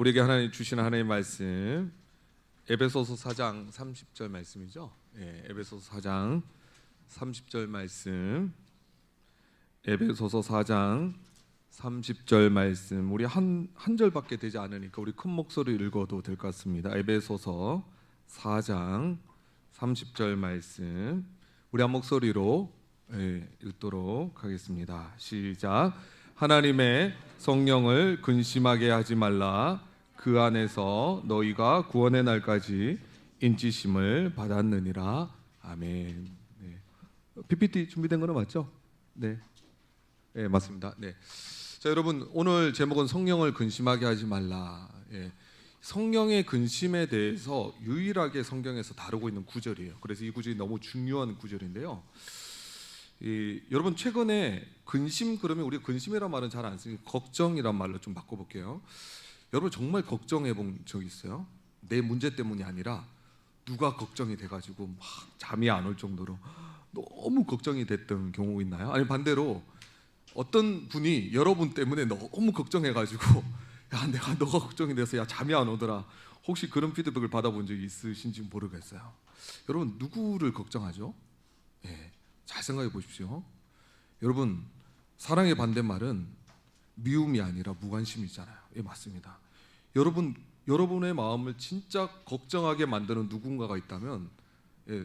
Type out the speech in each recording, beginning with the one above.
우리에게 하나님 주시는 하나님의 말씀 에베소서 4장 30절 말씀이죠. 에베소서 4장 30절 말씀. 에베소서 4장 30절 말씀. 우리 한 절밖에 되지 않으니까 우리 큰 목소리 읽어도 될 것 같습니다. 에베소서 4장 30절 말씀. 우리 한 목소리로 읽도록 하겠습니다. 시작. 하나님의 성령을 근심하게 하지 말라. 그 안에서 너희가 구원의 날까지 인치심을 받았느니라. 아멘. PPT 준비된 거는 맞죠? 네, 맞습니다. 네. 자, 여러분, 오늘 제목은 성령을 근심하게 하지 말라. 성령의 근심에 대해서 유일하게 성경에서 다루고 있는 구절이에요. 그래서 이 구절이 너무 중요한 구절인데요. 여러분, 최근에 근심 그러면 우리 근심이란 말은 잘 안 쓰니까 걱정이란 말로 좀 바꿔볼게요. 여러분 정말 걱정해 본 적 있어요? 내 문제 때문이 아니라 누가 걱정이 돼가지고 막 잠이 안 올 정도로 너무 걱정이 됐던 경우 있나요? 아니 반대로 어떤 분이 여러분 때문에 너무 걱정해가지고 야 내가 너가 걱정이 돼서 야 잠이 안 오더라. 혹시 그런 피드백을 받아본 적이 있으신지 모르겠어요. 여러분 누구를 걱정하죠? 잘 생각해 보십시오. 여러분 사랑의 반대말은 미움이 아니라 무관심이잖아요. 맞습니다. 여러분의 마음을 진짜 걱정하게 만드는 누군가가 있다면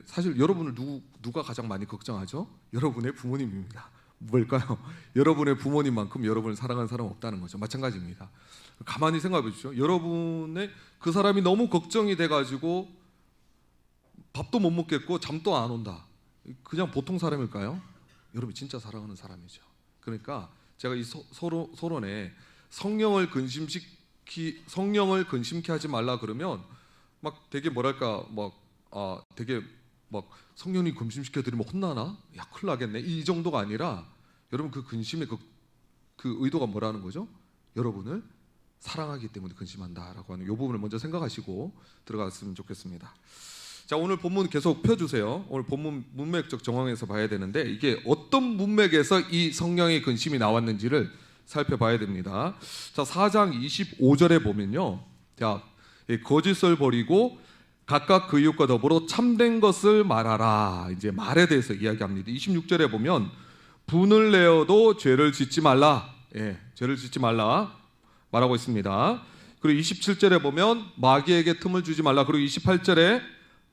사실 여러분을 누가 가장 많이 걱정하죠? 여러분의 부모님입니다. 뭘까요? 여러분의 부모님만큼 여러분을 사랑하는 사람은 없다는 거죠. 마찬가지입니다. 가만히 생각해 보십시오. 여러분의 그 사람이 너무 걱정이 돼가지고 밥도 못 먹겠고 잠도 안 온다. 그냥 보통 사람일까요? 여러분이 진짜 사랑하는 사람이죠. 그러니까 제가 이 서론에 성령을 근심케 하지 말라 그러면 막 되게 뭐랄까 되게 막 성령이 근심시켜 드리면 혼나나? 야 큰일 나겠네. 이 정도가 아니라 여러분 그 근심의 그 의도가 뭐라는 거죠? 여러분을 사랑하기 때문에 근심한다라고 하는 이 부분을 먼저 생각하시고 들어갔으면 좋겠습니다. 자, 오늘 본문 계속 펴주세요. 오늘 본문 문맥적 정황에서 봐야 되는데 이게 어떤 문맥에서 이 성령의 근심이 나왔는지를 살펴봐야 됩니다. 자, 4장 25절에 보면요, 자, 거짓을 버리고 각각 그 이웃과 더불어 참된 것을 말하라. 이제 말에 대해서 이야기합니다. 26절에 보면 분을 내어도 죄를 짓지 말라. 죄를 짓지 말라 말하고 있습니다. 그리고 27절에 보면 마귀에게 틈을 주지 말라. 그리고 28절에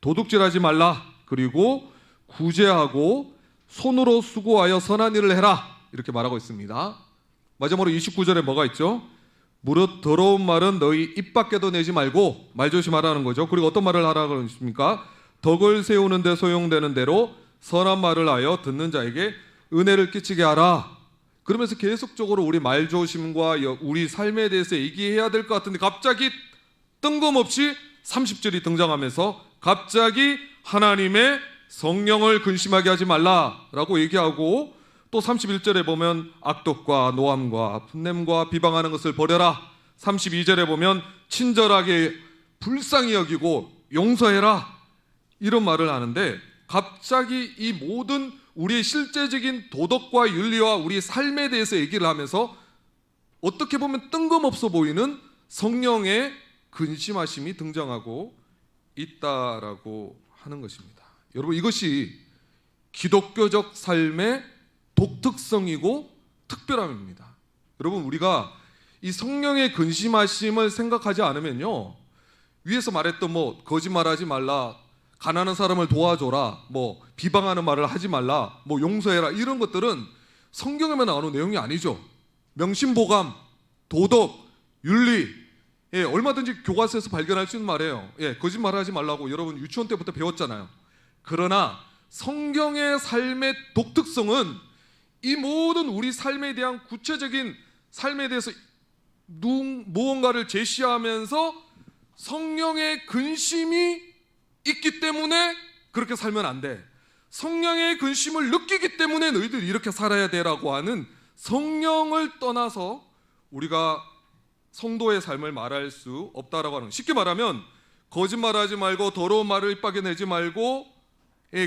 도둑질하지 말라. 그리고 구제하고 손으로 수고하여 선한 일을 해라. 이렇게 말하고 있습니다. 마지막으로 29절에 뭐가 있죠? 무릇 더러운 말은 너희 입 밖에도 내지 말고 말 조심하라는 거죠. 그리고 어떤 말을 하라고 그러십니까? 덕을 세우는 데 소용되는 대로 선한 말을 하여 듣는 자에게 은혜를 끼치게 하라. 그러면서 계속적으로 우리 말 조심과 우리 삶에 대해서 얘기해야 될 것 같은데 갑자기 뜬금없이 30절이 등장하면서 갑자기 하나님의 성령을 근심하게 하지 말라라고 얘기하고 또 31절에 보면 악독과 노함과 분냄과 비방하는 것을 버려라. 32절에 보면 친절하게 불쌍히 여기고 용서해라. 이런 말을 하는데 갑자기 이 모든 우리의 실제적인 도덕과 윤리와 우리의 삶에 대해서 얘기를 하면서 어떻게 보면 뜬금없어 보이는 성령의 근심하심이 등장하고 있다라고 하는 것입니다. 여러분 이것이 기독교적 삶의 독특성이고 특별함입니다. 여러분 우리가 이 성령의 근심하심을 생각하지 않으면요, 위에서 말했던 거짓말하지 말라, 가난한 사람을 도와줘라, 비방하는 말을 하지 말라, 용서해라 이런 것들은 성경에만 나오는 내용이 아니죠. 명심보감, 도덕, 윤리, 얼마든지 교과서에서 발견할 수 있는 말이에요. 거짓말하지 말라고 여러분 유치원 때부터 배웠잖아요. 그러나 성경의 삶의 독특성은 이 모든 우리 삶에 대한 구체적인 삶에 대해서 무언가를 제시하면서 성령의 근심이 있기 때문에 그렇게 살면 안 돼. 성령의 근심을 느끼기 때문에 너희들 이렇게 살아야 돼라고 하는 성령을 떠나서 우리가 성도의 삶을 말할 수 없다라고 하는, 쉽게 말하면 거짓말하지 말고 더러운 말을 입 밖에 내지 말고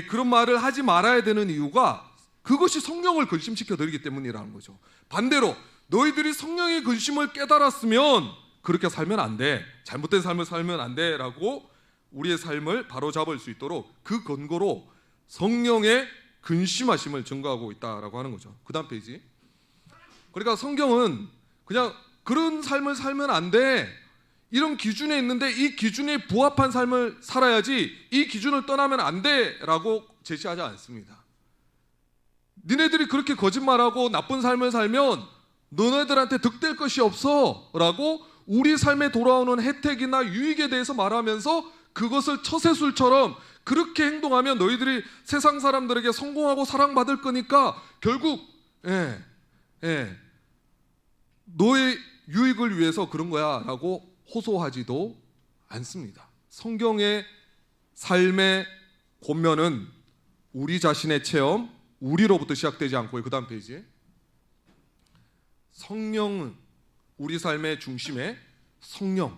그런 말을 하지 말아야 되는 이유가 그것이 성령을 근심시켜 드리기 때문이라는 거죠. 반대로 너희들이 성령의 근심을 깨달았으면 그렇게 살면 안 돼, 잘못된 삶을 살면 안 돼라고 우리의 삶을 바로잡을 수 있도록 그 근거로 성령의 근심하심을 증거하고 있다라고 하는 거죠. 그 다음 페이지. 그러니까 성경은 그냥 그런 삶을 살면 안 돼, 이런 기준에 있는데 이 기준에 부합한 삶을 살아야지 이 기준을 떠나면 안 돼라고 제시하지 않습니다. 니네들이 그렇게 거짓말하고 나쁜 삶을 살면 너네들한테 득될 것이 없어 라고 우리 삶에 돌아오는 혜택이나 유익에 대해서 말하면서 그것을 처세술처럼 그렇게 행동하면 너희들이 세상 사람들에게 성공하고 사랑받을 거니까 결국 너의 유익을 위해서 그런 거야 라고 호소하지도 않습니다. 성경의 삶의 권면은 우리 자신의 체험, 우리로부터 시작되지 않고요. 그 다음 페이지. 성령은 우리 삶의 중심에 성령,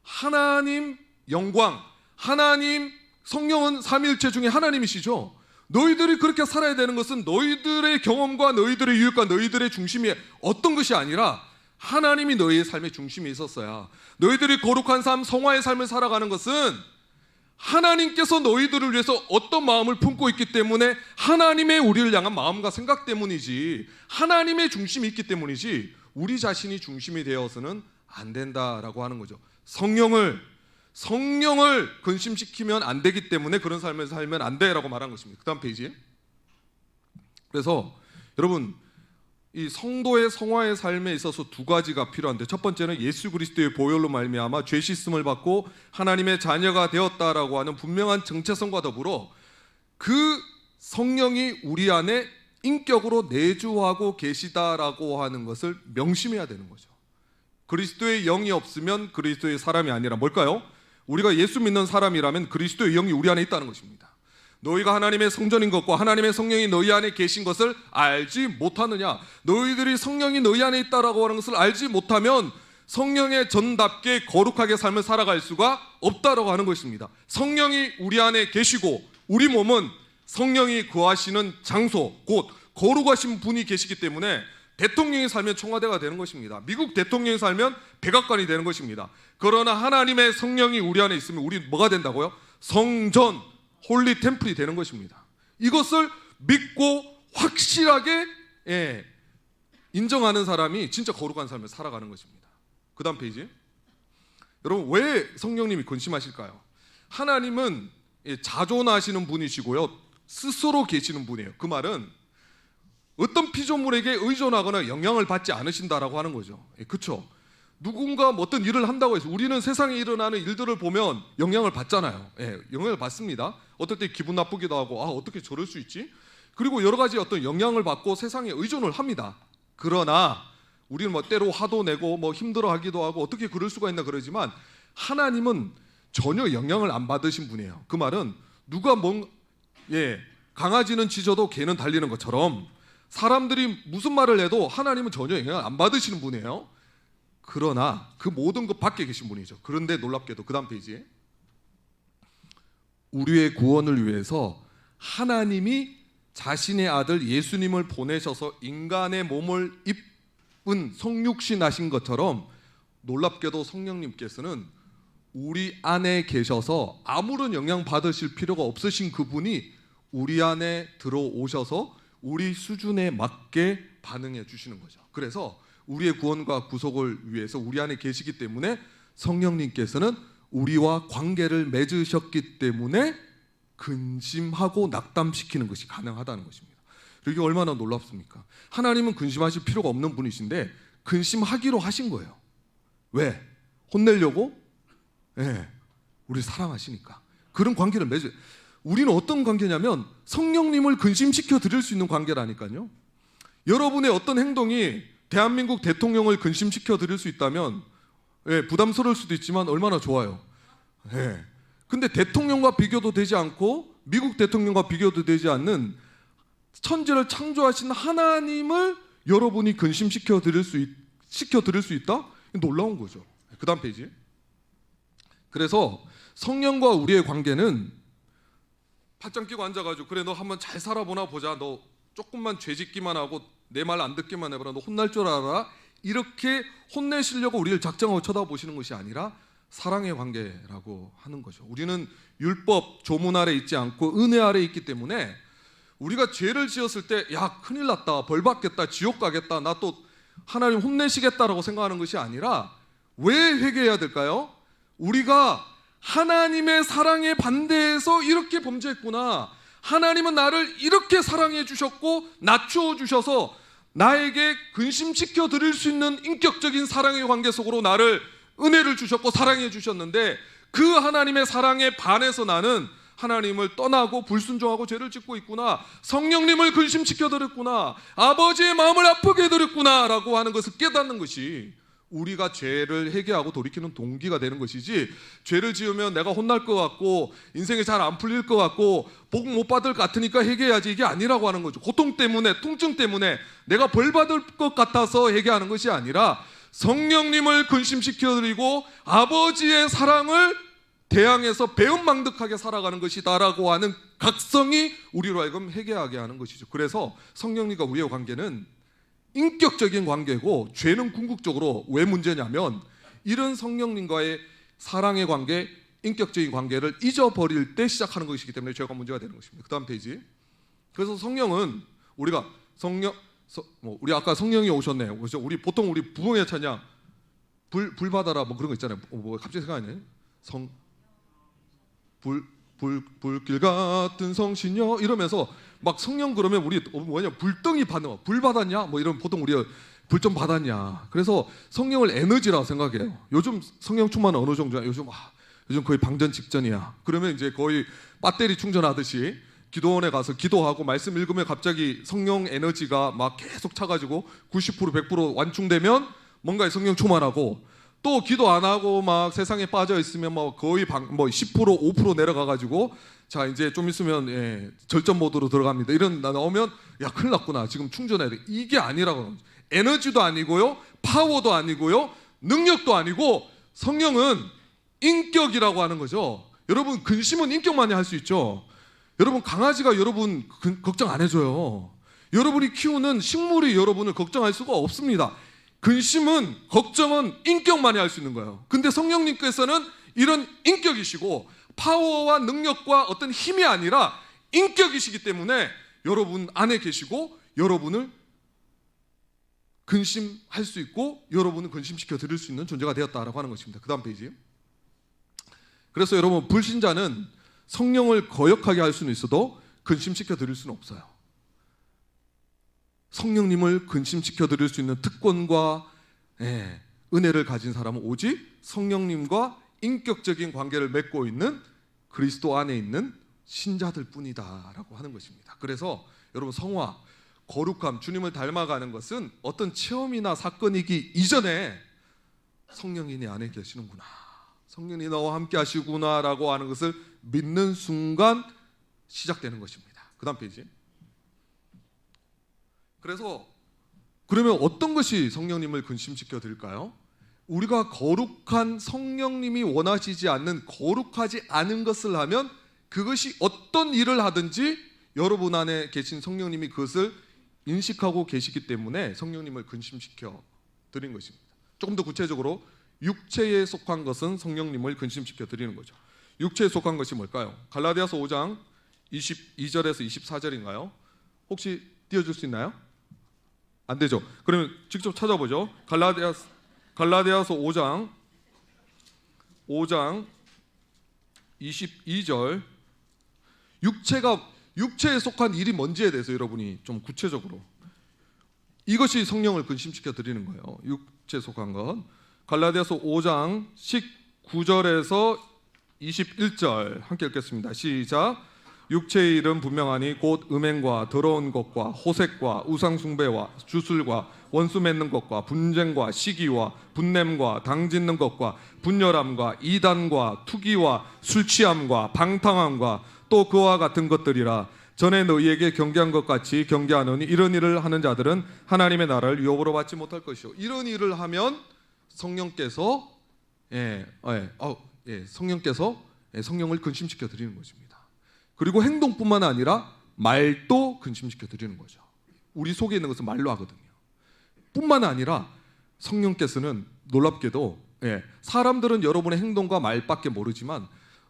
하나님 영광, 하나님, 성령은 삼위일체 중에 하나님이시죠. 너희들이 그렇게 살아야 되는 것은 너희들의 경험과 너희들의 유익과 너희들의 중심이 어떤 것이 아니라 하나님이 너희의 삶의 중심에 있었어야. 너희들이 거룩한 삶, 성화의 삶을 살아가는 것은 하나님께서 너희들을 위해서 어떤 마음을 품고 있기 때문에 하나님의 우리를 향한 마음과 생각 때문이지, 하나님의 중심이 있기 때문이지 우리 자신이 중심이 되어서는 안 된다라고 하는 거죠. 성령을 근심시키면 안 되기 때문에 그런 삶을 살면 안 돼라고 말한 것입니다. 그 다음 페이지. 그래서 여러분, 이 성도의 성화의 삶에 있어서 두 가지가 필요한데, 첫 번째는 예수 그리스도의 보혈로 말미암아 죄 씻음을 받고 하나님의 자녀가 되었다라고 하는 분명한 정체성과 더불어 그 성령이 우리 안에 인격으로 내주하고 계시다라고 하는 것을 명심해야 되는 거죠. 그리스도의 영이 없으면 그리스도의 사람이 아니라 뭘까요? 우리가 예수 믿는 사람이라면 그리스도의 영이 우리 안에 있다는 것입니다. 너희가 하나님의 성전인 것과 하나님의 성령이 너희 안에 계신 것을 알지 못하느냐? 너희들이 성령이 너희 안에 있다라고 하는 것을 알지 못하면 성령의 전답게 거룩하게 삶을 살아갈 수가 없다라고 하는 것입니다. 성령이 우리 안에 계시고 우리 몸은 성령이 거하시는 장소, 곧 거룩하신 분이 계시기 때문에 대통령이 살면 청와대가 되는 것입니다. 미국 대통령이 살면 백악관이 되는 것입니다. 그러나 하나님의 성령이 우리 안에 있으면 우리 뭐가 된다고요? 성전, 홀리 템플이 되는 것입니다. 이것을 믿고 확실하게 인정하는 사람이 진짜 거룩한 삶을 살아가는 것입니다. 그 다음 페이지. 여러분, 왜 성령님이 근심하실까요? 하나님은 자존하시는 분이시고요, 스스로 계시는 분이에요. 그 말은 어떤 피조물에게 의존하거나 영향을 받지 않으신다라고 하는 거죠. 그렇죠? 누군가 어떤 일을 한다고 해서 우리는 세상에 일어나는 일들을 보면 영향을 받잖아요. 영향을 받습니다. 어떨 때 기분 나쁘기도 하고, 어떻게 저럴 수 있지? 그리고 여러 가지 어떤 영향을 받고 세상에 의존을 합니다. 그러나 우리는 때로 화도 내고 힘들어하기도 하고 어떻게 그럴 수가 있나 그러지만 하나님은 전혀 영향을 안 받으신 분이에요. 그 말은 누가 강아지는 짖어도 개는 달리는 것처럼 사람들이 무슨 말을 해도 하나님은 전혀 영향을 안 받으시는 분이에요. 그러나 그 모든 것 밖에 계신 분이죠. 그런데 놀랍게도 그 다음 페이지에 우리의 구원을 위해서 하나님이 자신의 아들 예수님을 보내셔서 인간의 몸을 입은 성육신 하신 것처럼 놀랍게도 성령님께서는 우리 안에 계셔서 아무런 영향 받으실 필요가 없으신 그분이 우리 안에 들어오셔서 우리 수준에 맞게 반응해 주시는 거죠. 그래서 우리의 구원과 구속을 위해서 우리 안에 계시기 때문에 성령님께서는 우리와 관계를 맺으셨기 때문에 근심하고 낙담시키는 것이 가능하다는 것입니다. 이게 얼마나 놀랍습니까? 하나님은 근심하실 필요가 없는 분이신데 근심하기로 하신 거예요. 왜? 혼내려고? 우리 사랑하시니까. 그런 관계를 맺어요. 우리는 어떤 관계냐면 성령님을 근심시켜 드릴 수 있는 관계라니까요. 여러분의 어떤 행동이 대한민국 대통령을 근심시켜 드릴 수 있다면 부담스러울 수도 있지만 얼마나 좋아요. 근데 대통령과 비교도 되지 않고 미국 대통령과 비교도 되지 않는 천지를 창조하신 하나님을 여러분이 근심시켜 드릴 수 있다? 놀라운 거죠. 그 다음 페이지. 그래서 성령과 우리의 관계는 팔짱 끼고 앉아가지고 그래 너 한번 잘 살아보나 보자, 너 조금만 죄짓기만 하고 내 말 안 듣기만 해봐라, 너 혼날 줄 알아, 이렇게 혼내시려고 우리를 작정하고 쳐다보시는 것이 아니라 사랑의 관계라고 하는 거죠. 우리는 율법 조문 아래 있지 않고 은혜 아래 있기 때문에 우리가 죄를 지었을 때 야 큰일 났다, 벌 받겠다, 지옥 가겠다, 나 또 하나님 혼내시겠다라고 생각하는 것이 아니라 왜 회개해야 될까요? 우리가 하나님의 사랑에 반대해서 이렇게 범죄했구나, 하나님은 나를 이렇게 사랑해 주셨고 낮추어 주셔서 나에게 근심시켜 드릴 수 있는 인격적인 사랑의 관계 속으로 나를 은혜를 주셨고 사랑해 주셨는데, 그 하나님의 사랑에 반해서 나는 하나님을 떠나고 불순종하고 죄를 짓고 있구나, 성령님을 근심시켜 드렸구나, 아버지의 마음을 아프게 해드렸구나 라고 하는 것을 깨닫는 것이 우리가 죄를 회개하고 돌이키는 동기가 되는 것이지, 죄를 지으면 내가 혼날 것 같고 인생이 잘 안 풀릴 것 같고 복 못 받을 것 같으니까 회개해야지, 이게 아니라고 하는 거죠. 고통 때문에, 통증 때문에 내가 벌 받을 것 같아서 회개하는 것이 아니라 성령님을 근심시켜드리고 아버지의 사랑을 대항해서 배은망덕하게 살아가는 것이다라고 하는 각성이 우리로 하여금 회개하게 하는 것이죠. 그래서 성령님과 우리의 관계는 인격적인 관계고, 죄는 궁극적으로 왜 문제냐면 이런 성령님과의 사랑의 관계, 인격적인 관계를 잊어버릴 때 시작하는 것이기 때문에 죄가 문제가 되는 것입니다. 그 다음 페이지. 그래서 성령은 우리가 우리 아까 성령이 오셨네요. 그렇죠? 우리 보통 우리 부흥회 찬양 불 받아라 뭐 그런 거 있잖아요. 뭐 갑자기 생각나네. 불길 같은 성신여 이러면서 막 성령 그러면 우리 뭐냐, 불덩이 받는 거, 불 받았냐 뭐 이런, 보통 우리가 불 좀 받았냐. 그래서 성령을 에너지라고 생각해요. 요즘 성령 충만은 어느 정도야? 요즘 거의 방전 직전이야. 그러면 이제 거의 배터리 충전하듯이 기도원에 가서 기도하고 말씀 읽으면 갑자기 성령 에너지가 막 계속 차가지고 90% 100% 완충되면 뭔가 성령 충만하고, 또 기도 안 하고 막 세상에 빠져 있으면 뭐 거의 10% 5% 내려가가지고 자 이제 좀 있으면 절전 모드로 들어갑니다. 이런 나오면 야 큰일 났구나, 지금 충전해야 돼. 이게 아니라고. 에너지도 아니고요, 파워도 아니고요, 능력도 아니고, 성령은 인격이라고 하는 거죠. 여러분 근심은 인격만이 할 수 있죠. 여러분 강아지가 여러분 걱정 안 해줘요. 여러분이 키우는 식물이 여러분을 걱정할 수가 없습니다. 근심은, 걱정은 인격만이 할 수 있는 거예요. 근데 성령님께서는 이런 인격이시고 파워와 능력과 어떤 힘이 아니라 인격이시기 때문에 여러분 안에 계시고 여러분을 근심할 수 있고 여러분을 근심시켜 드릴 수 있는 존재가 되었다라고 하는 것입니다. 그 다음 페이지. 그래서 여러분 불신자는 성령을 거역하게 할 수는 있어도 근심시켜 드릴 수는 없어요. 성령님을 근심시켜 드릴 수 있는 특권과 은혜를 가진 사람은 오직 성령님과 인격적인 관계를 맺고 있는 그리스도 안에 있는 신자들 뿐이다라고 하는 것입니다. 그래서 여러분 성화, 거룩함, 주님을 닮아가는 것은 어떤 체험이나 사건이기 이전에 성령이 내 안에 계시는구나, 성령이 너와 함께 하시구나라고 하는 것을 믿는 순간 시작되는 것입니다. 그 다음 페이지. 그래서 그러면 어떤 것이 성령님을 근심시켜 드릴까요? 우리가 거룩한, 성령님이 원하시지 않는 거룩하지 않은 것을 하면 그것이 어떤 일을 하든지 여러분 안에 계신 성령님이 그것을 인식하고 계시기 때문에 성령님을 근심시켜 드린 것입니다. 조금 더 구체적으로 육체에 속한 것은 성령님을 근심시켜 드리는 거죠. 육체에 속한 것이 뭘까요? 갈라디아서 5장 22절에서 24절인가요? 혹시 띄워줄 수 있나요? 안 되죠. 그러면 직접 찾아보죠. 갈라디아서 5장 22절. 육체에 속한 일이 뭔지에 대해서 여러분이 좀 구체적으로, 이것이 성령을 근심시켜 드리는 거예요. 육체에 속한 것. 갈라디아서 5장 19절에서 21절 함께 읽겠습니다. 시작. 육체의 일은 분명하니 곧 음행과 더러운 것과 호색과 우상숭배와 주술과 원수 맺는 것과 분쟁과 시기와 분냄과 당짓는 것과 분열함과 이단과 투기와 술취함과 방탕함과 또 그와 같은 것들이라. 전에 너희에게 경계한 것 같이 경계하노니 이런 일을 하는 자들은 하나님의 나라를 유업으로 받지 못할 것이요. 이런 일을 하면 성령께서 성령을 근심시켜 드리는 것입니다. 그리고 행동뿐만 아니라 말도 근심시켜 드리는 거죠. 우리 속에 있는 것은 말로 하거든요. 뿐만 아니라 성령께서는 놀랍게도 사람들은 여러분의 행동과 말밖에 모르지만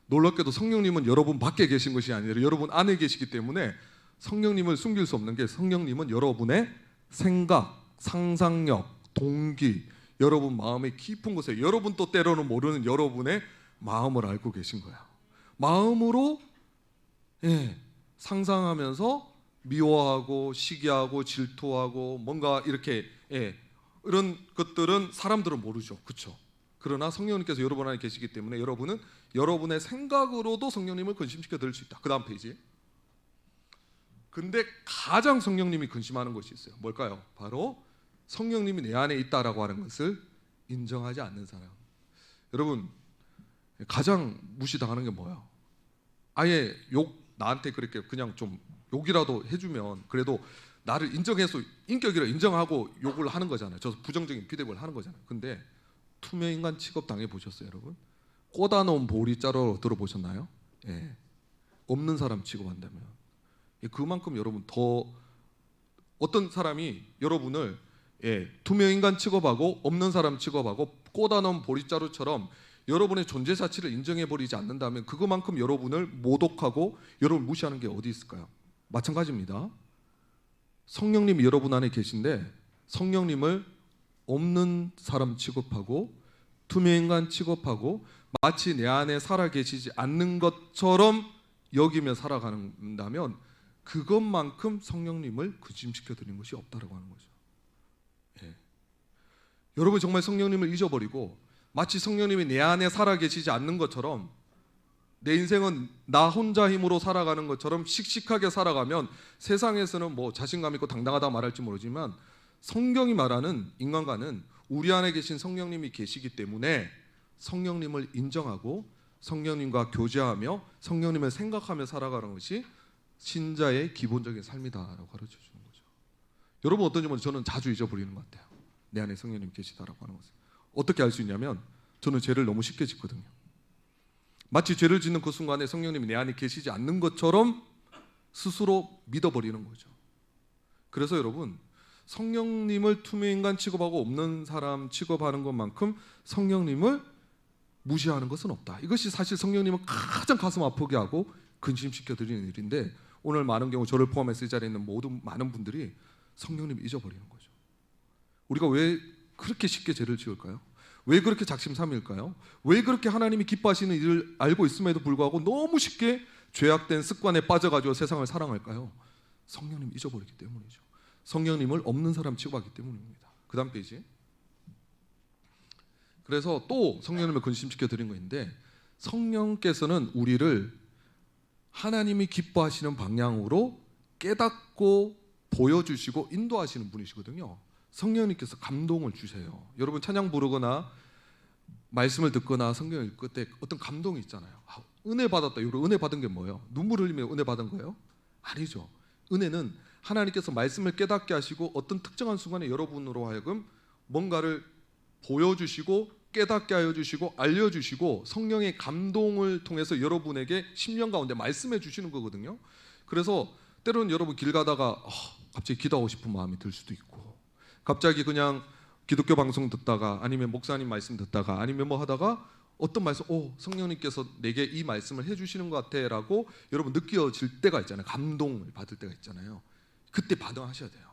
놀랍게도 성령님은 여러분 밖에 계신 것이 아니라 여러분 안에 계시기 때문에 성령님을 숨길 수 없는 게 성령님은 여러분의 생각, 상상력, 동기, 여러분 마음의 깊은 곳에 여러분 또 때로는 모르는 여러분의 마음을 알고 계신 거야. 마음으로 상상하면서 미워하고 시기하고 질투하고 뭔가 이렇게 이런 것들은 사람들은 모르죠. 그렇죠? 그러나 성령님께서 여러분 안에 계시기 때문에 여러분은 여러분의 생각으로도 성령님을 근심시켜 드릴 수 있다. 그 다음 페이지. 근데 가장 성령님이 근심하는 것이 있어요. 뭘까요? 바로 성령님이 내 안에 있다라고 하는 것을 인정하지 않는 사람. 여러분 가장 무시당하는 게 뭐야? 아예 나한테 그렇게 그냥 좀 욕이라도 해주면 그래도 나를 인정해서 인격이라 인정하고 욕을 하는 거잖아요. 저 부정적인 피드백을 하는 거잖아요. 근데 투명인간 취급 당해 보셨어요, 여러분? 꽂아놓은 보리자루 들어보셨나요? 없는 사람 취급한다면 그만큼 여러분 더 어떤 사람이 여러분을 투명인간 취급하고 없는 사람 취급하고 꽂아놓은 보리자루처럼 여러분의 존재 자체를 인정해버리지 않는다면 그것만큼 여러분을 모독하고 여러분 무시하는 게 어디 있을까요? 마찬가지입니다. 성령님이 여러분 안에 계신데 성령님을 없는 사람 취급하고 투명인간 취급하고 마치 내 안에 살아계시지 않는 것처럼 여기며 살아간다면 그것만큼 성령님을 근심시켜 드리는 것이 없다라고 하는 거죠. 여러분 정말 성령님을 잊어버리고 마치 성령님이 내 안에 살아계시지 않는 것처럼 내 인생은 나 혼자 힘으로 살아가는 것처럼 씩씩하게 살아가면 세상에서는 뭐 자신감 있고 당당하다 말할지 모르지만 성경이 말하는 인간과는 우리 안에 계신 성령님이 계시기 때문에 성령님을 인정하고 성령님과 교제하며 성령님을 생각하며 살아가는 것이 신자의 기본적인 삶이다라고 가르쳐 주는 거죠. 여러분 어떤 점은 저는 자주 잊어버리는 것 같아요. 내 안에 성령님 계시다라고 하는 것을. 어떻게 알 수 있냐면 저는 죄를 너무 쉽게 짓거든요. 마치 죄를 짓는 그 순간에 성령님이 내 안에 계시지 않는 것처럼 스스로 믿어버리는 거죠. 그래서 여러분 성령님을 투명인간 취급하고 없는 사람 취급하는 것만큼 성령님을 무시하는 것은 없다. 이것이 사실 성령님을 가장 가슴 아프게 하고 근심시켜 드리는 일인데 오늘 많은 경우 저를 포함해서 이 자리에 있는 모든 많은 분들이 성령님을 잊어버리는 거죠. 우리가 왜 그렇게 쉽게 죄를 지을까요? 왜 그렇게 작심삼일까요? 왜 그렇게 하나님이 기뻐하시는 일을 알고 있음에도 불구하고 너무 쉽게 죄악된 습관에 빠져가지고 세상을 사랑할까요? 성령님 잊어버리기 때문이죠. 성령님을 없는 사람 취급하기 때문입니다. 그 다음 페이지. 그래서 또 성령님을 근심시켜 드린 것인데 성령께서는 우리를 하나님이 기뻐하시는 방향으로 깨닫고 보여주시고 인도하시는 분이시거든요. 성령님께서 감동을 주세요. 여러분 찬양 부르거나 말씀을 듣거나 성경을 읽을 때 어떤 감동이 있잖아요. 은혜 받았다. 여러분 은혜 받은 게 뭐예요? 눈물 흘리며 은혜 받은 거예요? 아니죠. 은혜는 하나님께서 말씀을 깨닫게 하시고 어떤 특정한 순간에 여러분으로 하여금 뭔가를 보여주시고 깨닫게 하여 주시고 알려주시고 성령의 감동을 통해서 여러분에게 심령 가운데 말씀해 주시는 거거든요. 그래서 때로는 여러분 길 가다가 갑자기 기도하고 싶은 마음이 들 수도 있고 갑자기 그냥 기독교 방송 듣다가 아니면 목사님 말씀 듣다가 아니면 뭐 하다가 어떤 말씀 성령님께서 내게 이 말씀을 해주시는 것 같아 라고 여러분 느껴질 때가 있잖아요. 감동을 받을 때가 있잖아요. 그때 반응하셔야 돼요.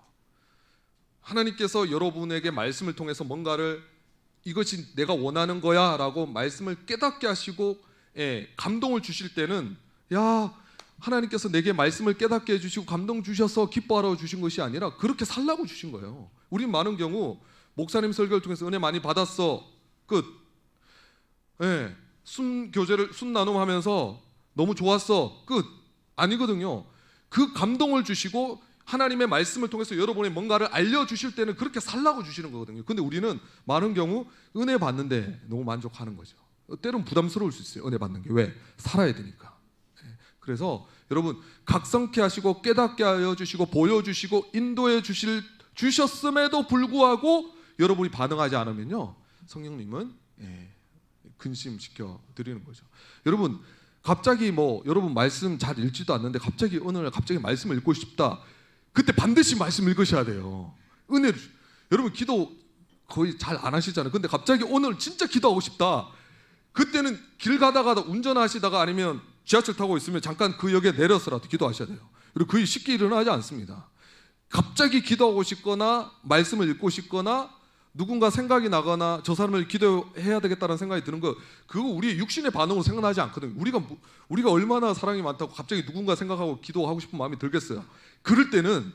하나님께서 여러분에게 말씀을 통해서 뭔가를 이것이 내가 원하는 거야 라고 말씀을 깨닫게 하시고 감동을 주실 때는 하나님께서 내게 말씀을 깨닫게 해주시고 감동 주셔서 기뻐하러 주신 것이 아니라 그렇게 살라고 주신 거예요. 우린 많은 경우 목사님 설교를 통해서 은혜 많이 받았어 끝. 순 교제를 순 나눔하면서 너무 좋았어 끝. 아니거든요. 그 감동을 주시고 하나님의 말씀을 통해서 여러분이 뭔가를 알려주실 때는 그렇게 살라고 주시는 거거든요. 근데 우리는 많은 경우 은혜 받는데 너무 만족하는 거죠. 때로는 부담스러울 수 있어요. 은혜 받는 게. 왜? 살아야 되니까. 그래서 여러분 각성케 하시고 깨닫게 하여 주시고 보여주시고 인도해 주셨음에도 불구하고 여러분이 반응하지 않으면요 성령님은 근심시켜 드리는 거죠. 여러분 갑자기 여러분 말씀 잘 읽지도 않는데 갑자기 어느 날 갑자기 말씀을 읽고 싶다. 그때 반드시 말씀 읽으셔야 돼요. 은혜를 여러분 기도 거의 잘 안 하시잖아요. 근데 갑자기 오늘 진짜 기도하고 싶다. 그때는 길 가다가 운전하시다가 아니면 지하철 타고 있으면 잠깐 그 역에 내려서라도 기도하셔야 돼요. 그리고 그게 쉽게 일어나지 않습니다. 갑자기 기도하고 싶거나 말씀을 읽고 싶거나 누군가 생각이 나거나 저 사람을 기도해야 되겠다는 생각이 드는 거, 그거 우리의 육신의 반응으로 생각나지 않거든요. 우리가 얼마나 사랑이 많다고 갑자기 누군가 생각하고 기도하고 싶은 마음이 들겠어요. 그럴 때는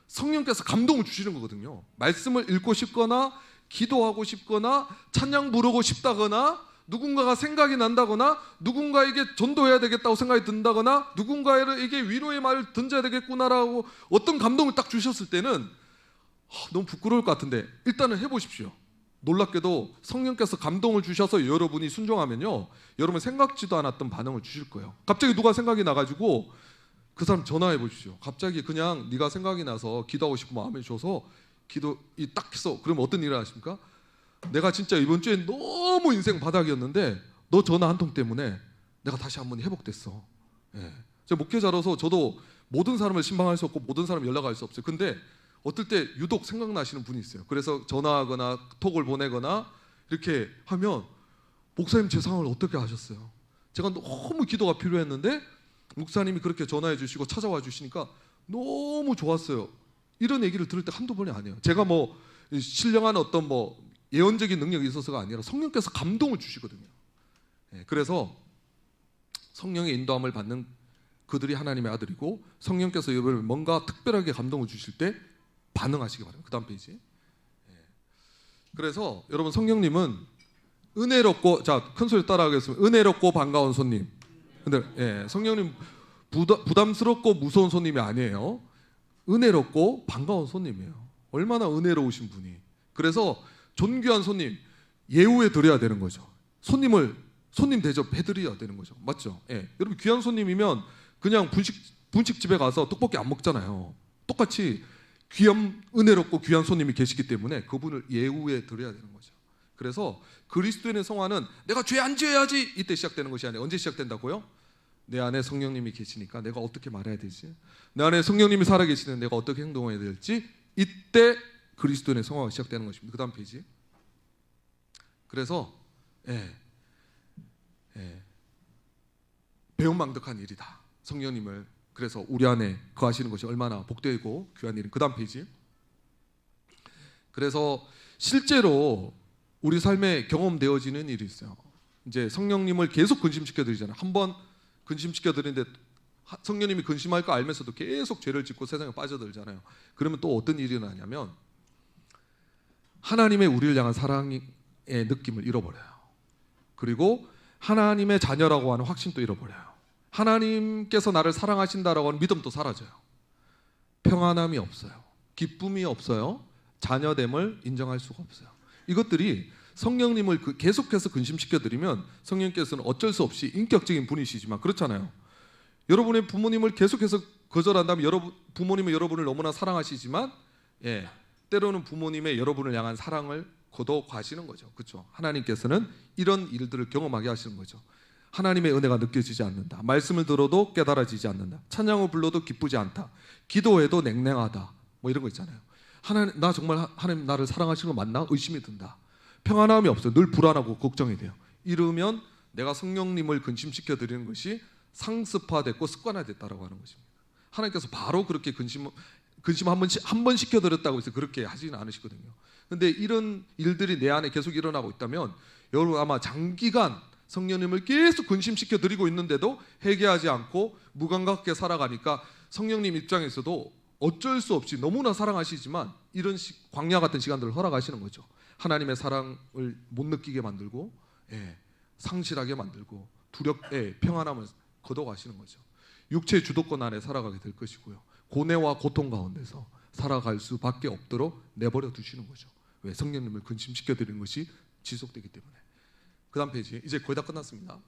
성령께서 감동을 주시는 거거든요. 말씀을 읽고 싶거나 기도하고 싶거나 찬양 부르고 싶다거나 누군가가 생각이 난다거나 누군가에게 전도해야 되겠다고 생각이 든다거나 누군가에게 위로의 말을 던져야 되겠구나라고 어떤 감동을 딱 주셨을 때는 너무 부끄러울 것 같은데 일단은 해보십시오. 놀랍게도 성령께서 감동을 주셔서 여러분이 순종하면요, 여러분 생각지도 않았던 반응을 주실 거예요. 갑자기 누가 생각이 나가지고 그 사람 전화해 보십시오. 갑자기 그냥 네가 생각이 나서 기도하고 싶은 마음이 줘서 기도 딱 했어. 그러면 어떤 일을 하십니까? 내가 진짜 이번 주에 너무 인생 바닥이었는데 너 전화 한 통 때문에 내가 다시 한번 회복됐어. 예. 제가 목회자로서 저도 모든 사람을 신방할 수 없고 모든 사람 연락할 수 없어요. 근데 어떨 때 유독 생각나시는 분이 있어요. 그래서 전화하거나 톡을 보내거나 이렇게 하면 목사님 제 상황을 어떻게 아셨어요? 제가 너무 기도가 필요했는데 목사님이 그렇게 전화해 주시고 찾아와 주시니까 너무 좋았어요. 이런 얘기를 들을 때 한두 번이 아니에요. 제가 뭐 신령한 어떤 뭐 예언적인 능력이 있어서가 아니라 성령께서 감동을 주시거든요. 그래서 성령의 인도함을 받는 그들이 하나님의 아들이고 성령께서 여러분을 뭔가 특별하게 감동을 주실 때 반응하시기 바랍니다. 그 다음 페이지. 그래서 여러분 성령님은 은혜롭고, 자 큰 소리 따라하겠습니다. 은혜롭고 반가운 손님. 근데 성령님 부담스럽고 무서운 손님이 아니에요. 은혜롭고 반가운 손님이에요. 얼마나 은혜로우신 분이. 그래서 존귀한 손님 예우해 드려야 되는 거죠. 손님 대접해드려야 되는 거죠. 맞죠? 여러분 귀한 손님이면 그냥 분식집에 가서 떡볶이 안 먹잖아요. 똑같이 은혜롭고 귀한 손님이 계시기 때문에 그분을 예우해 드려야 되는 거죠. 그래서 그리스도인의 성화는 내가 죄 안 지어야지 이때 시작되는 것이 아니에요. 언제 시작된다고요? 내 안에 성령님이 계시니까 내가 어떻게 말해야 되지? 내 안에 성령님이 살아계시는 내가 어떻게 행동해야 될지, 이때 그리스도인의 성화가 시작되는 것입니다. 그 다음 페이지. 그래서 배은망덕한 일이다. 성령님을 그래서 우리 안에 거하시는 것이 얼마나 복되고 귀한 일인. 그 다음 페이지. 그래서 실제로 우리 삶에 경험되어지는 일이 있어요. 이제 성령님을 계속 근심시켜 드리잖아요. 한번 근심시켜 드리는데 성령님이 근심할 거 알면서도 계속 죄를 짓고 세상에 빠져들잖아요. 그러면 또 어떤 일이 일어나냐면 하나님의 우리를 향한 사랑의 느낌을 잃어버려요. 그리고 하나님의 자녀라고 하는 확신도 잃어버려요. 하나님께서 나를 사랑하신다라고 하는 믿음도 사라져요. 평안함이 없어요. 기쁨이 없어요. 자녀됨을 인정할 수가 없어요. 이것들이 성령님을 계속해서 근심시켜드리면 성령께서는 어쩔 수 없이 인격적인 분이시지만 그렇잖아요. 여러분의 부모님을 계속해서 거절한다면 부모님은 여러분을 너무나 사랑하시지만 때로는 부모님의 여러분을 향한 사랑을 거둬 가시는 거죠. 그렇죠? 하나님께서는 이런 일들을 경험하게 하시는 거죠. 하나님의 은혜가 느껴지지 않는다. 말씀을 들어도 깨달아지지 않는다. 찬양을 불러도 기쁘지 않다. 기도해도 냉랭하다. 뭐 이런 거 있잖아요. 하나님, 나 정말 하나님 나를 사랑하시는 거 맞나? 의심이 든다. 평안함이 없어요. 늘 불안하고 걱정이 돼요. 이러면 내가 성령님을 근심시켜 드리는 것이 상습화됐고 습관화됐다라고 하는 것입니다. 하나님께서 바로 그렇게 근심 한 번 시켜 드렸다고 해서 그렇게 하지는 않으시거든요. 근데 이런 일들이 내 안에 계속 일어나고 있다면 여러분 아마 장기간 성령님을 계속 근심시켜 드리고 있는데도 회개하지 않고 무감각하게 살아가니까 성령님 입장에서도 어쩔 수 없이 너무나 사랑하시지만 이런 광야 같은 시간들을 허락하시는 거죠. 하나님의 사랑을 못 느끼게 만들고 상실하게 만들고 평안함을 거둬가시는 거죠. 육체의 주도권 안에 살아가게 될 것이고요. 고뇌와 고통 가운데서 살아갈 수밖에 없도록 내버려 두시는 거죠. 왜? 성령님을 근심시켜 드리는 것이 지속되기 때문에. 그 다음 페이지. 이제 거의 다 끝났습니다.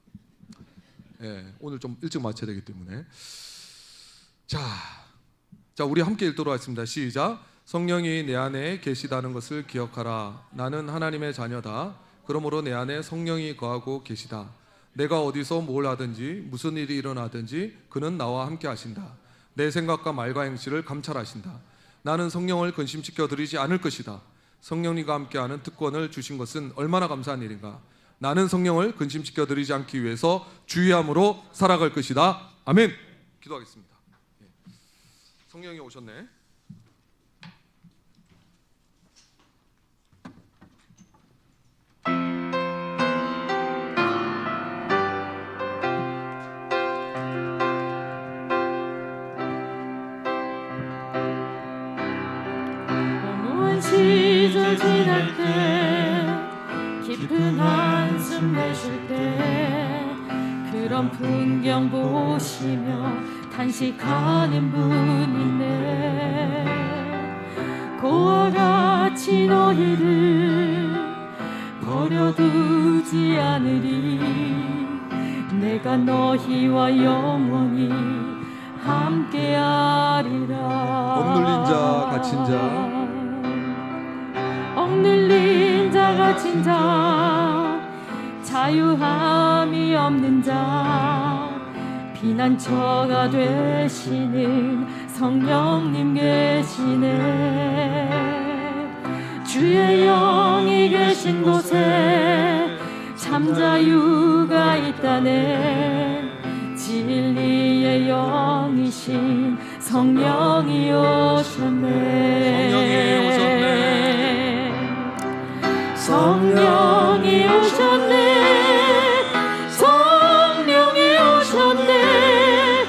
오늘 좀 일찍 마쳐야 되기 때문에. 자, 우리 함께 읽도록 하겠습니다. 시작. 성령이 내 안에 계시다는 것을 기억하라. 나는 하나님의 자녀다. 그러므로 내 안에 성령이 거하고 계시다. 내가 어디서 뭘 하든지 무슨 일이 일어나든지 그는 나와 함께 하신다. 내 생각과 말과 행실을 감찰하신다. 나는 성령을 근심시켜 드리지 않을 것이다. 성령님과 함께하는 특권을 주신 것은 얼마나 감사한 일인가. 나는 성령을 근심시켜 드리지 않기 위해서 주의함으로 살아갈 것이다. 아멘. 기도하겠습니다. 성령이 오셨네. 시절 지날 때 깊은 한숨 내쉴 때 그런 풍경 보시며 탄식하는 분 있네. 고와 같이 너희를 버려두지 않으리. 내가 너희와 영원히 함께하리라. 억눌린 자 갇힌 자 억눌린 자 갇힌 자 자유함이 없는 자 피난처가 되시는 성령님 계시네. 주의 영이 계신 곳에 참 자유가 있다네. 진리의 영이신 성령이 오셨네. 성령이 오셨네. 성령이 오셨네.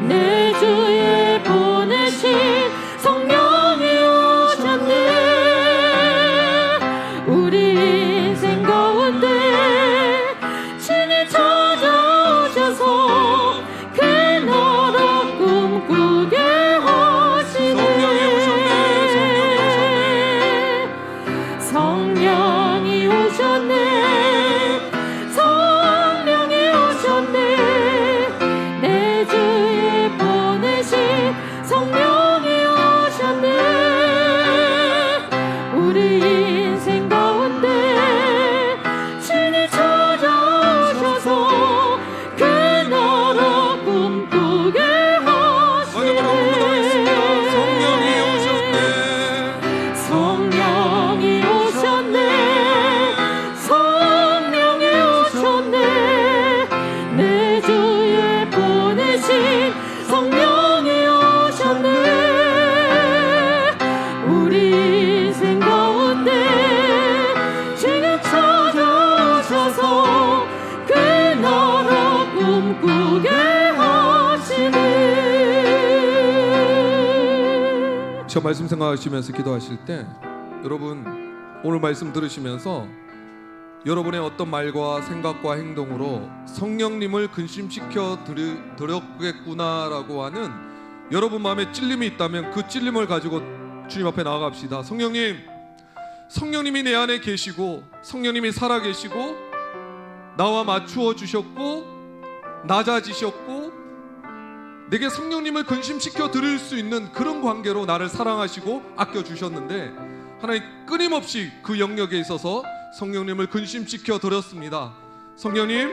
내 주에 보내신 성령이 오셨네. 우리 인생 가운데 친히 찾아오셔서 그 나라 꿈꾸게 하시네. 성령이 오셨네. 성령이 오셨네. 내 주에 보내신 성령이 오셨네. 우리 인생 가운데 친히 찾아오셔서 그 나라 꿈꾸게 하시네. 성령이 오셨네. 성령이 오셨네. 성령이 오셨네. 내 주에 보내신 성령이 오셨네. 우리 인생 가운데 지금 찾아오셔서 그 나라 꿈꾸게 하시네. 저 말씀 생각하시면서 기도하실 때 여러분 오늘 말씀 들으시면서 여러분의 어떤 말과 생각과 행동으로 성령님을 근심시켜 드렸겠구나라고 하는 여러분 마음에 찔림이 있다면 그 찔림을 가지고 주님 앞에 나아갑시다. 성령님이 내 안에 계시고 성령님이 살아계시고 나와 맞추어 주셨고 낮아지셨고 내게 성령님을 근심시켜 드릴 수 있는 그런 관계로 나를 사랑하시고 아껴주셨는데 하나님 끊임없이 그 영역에 있어서 성령님을 근심시켜 드렸습니다. 성령님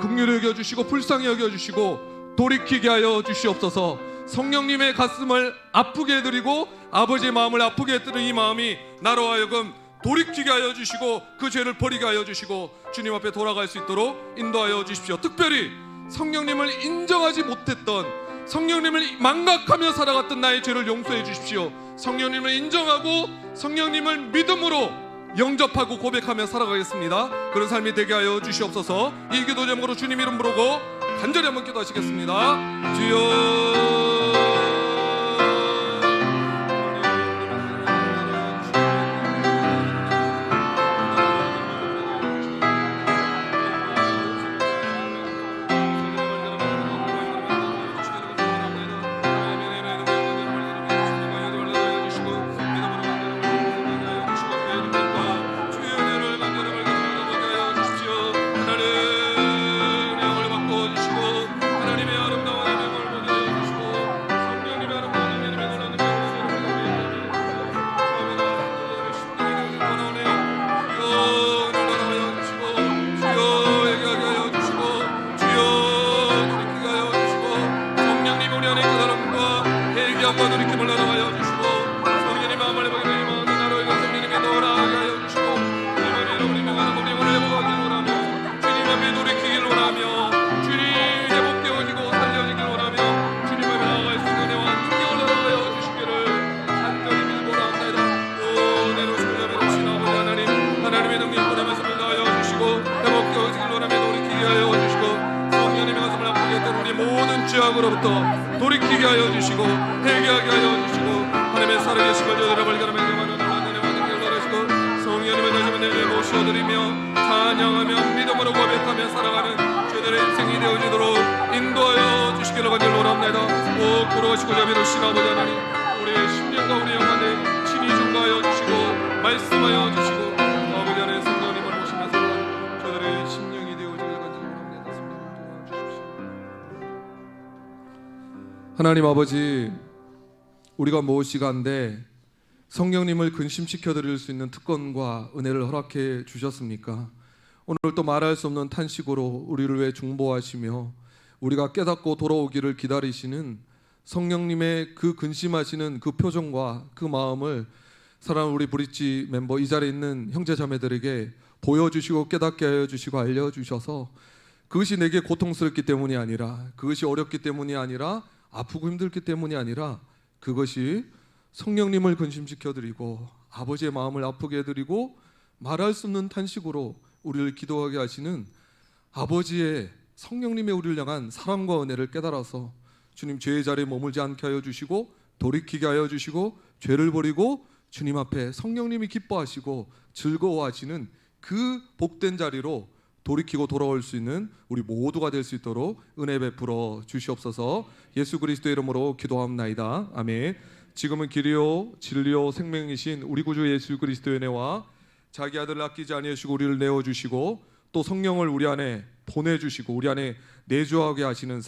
긍휼히 여겨주시고 불쌍히 여겨주시고 돌이키게 하여 주시옵소서. 성령님의 가슴을 아프게 해드리고 아버지의 마음을 아프게 해드리는 이 마음이 나로 하여금 돌이키게 하여 주시고 그 죄를 버리게 하여 주시고 주님 앞에 돌아갈 수 있도록 인도하여 주십시오. 특별히 성령님을 인정하지 못했던 성령님을 망각하며 살아갔던 나의 죄를 용서해 주십시오. 성령님을 인정하고 성령님을 믿음으로 영접하고 고백하며 살아가겠습니다. 그런 삶이 되게 하여 주시옵소서. 이 기도 제목으로 주님 이름 부르고 간절히 한번 기도하시겠습니다. 주여 하나님의 아름다운 은혜를 보게 해주시고 근심으로부터 돌이키게 하여 주시고 회개하게 하여 주시고 하나님의 살아계심을 저들의 발견하며 영원한 하나님의 받은 하시고 성령님을 다시 한번 내게 모셔드리며 찬양하며 믿음으로 고백하며 살아가는 저들의 인생이 되어지도록 인도하여 주시기를 간절로랍니다. 오 걸어가시고 자비로우신 아버지 하나님, 우리의 심령과 우리의 영혼에 친히 중가하여 주시고 말씀하여 주시고 아버지 하나님 성령님을 모시면서 저들의 심령이 되어지기를 간절로랍니다. 성령님 도와주십시오. 하나님 아버지, 우리가 무엇이간데 성령님을 근심시켜 드릴 수 있는 특권과 은혜를 허락해 주셨습니까? 오늘 또 말할 수 없는 탄식으로 우리를 왜 중보하시며 우리가 깨닫고 돌아오기를 기다리시는 성령님의 그 근심하시는 그 표정과 그 마음을 사랑하는 우리 브릿지 멤버 이 자리에 있는 형제 자매들에게 보여주시고 깨닫게 하여 주시고 알려주셔서 그것이 내게 고통스럽기 때문이 아니라, 그것이 어렵기 때문이 아니라, 아프고 힘들기 때문이 아니라, 그것이 성령님을 근심시켜 드리고 아버지의 마음을 아프게 해드리고 말할 수 없는 탄식으로 우리를 기도하게 하시는 아버지의 성령님의 우리를 향한 사랑과 은혜를 깨달아서 주님 죄의 자리에 머물지 않게 하여 주시고 돌이키게 하여 주시고 죄를 버리고 주님 앞에 성령님이 기뻐하시고 즐거워하시는 그 복된 자리로 돌이키고 돌아올 수 있는 우리 모두가 될 수 있도록 은혜 베풀어 주시옵소서. 예수 그리스도의 이름으로 기도합나이다. 아멘. 지금은 길이요 진리요 생명이신 우리 구주 예수 그리스도의 은혜와 자기 아들을 아끼지 아니하시고 우리를 내어주시고 또 성령을 우리 안에 보내주시고 우리 안에 내주하게 하시는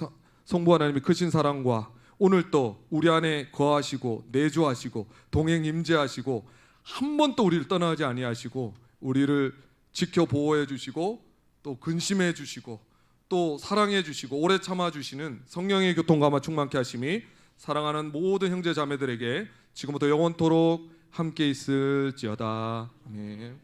성부 하나님의 크신 사랑과 오늘 또 우리 안에 거하시고 내주하시고 동행 임재하시고 한 번도 우리를 떠나지 아니하시고 우리를 지켜 보호해 주시고 또 근심해 주시고 또 사랑해 주시고 오래 참아 주시는 성령의 교통감화 충만케 하심이 사랑하는 모든 형제 자매들에게 지금부터 영원토록 함께 있을지어다. 아멘.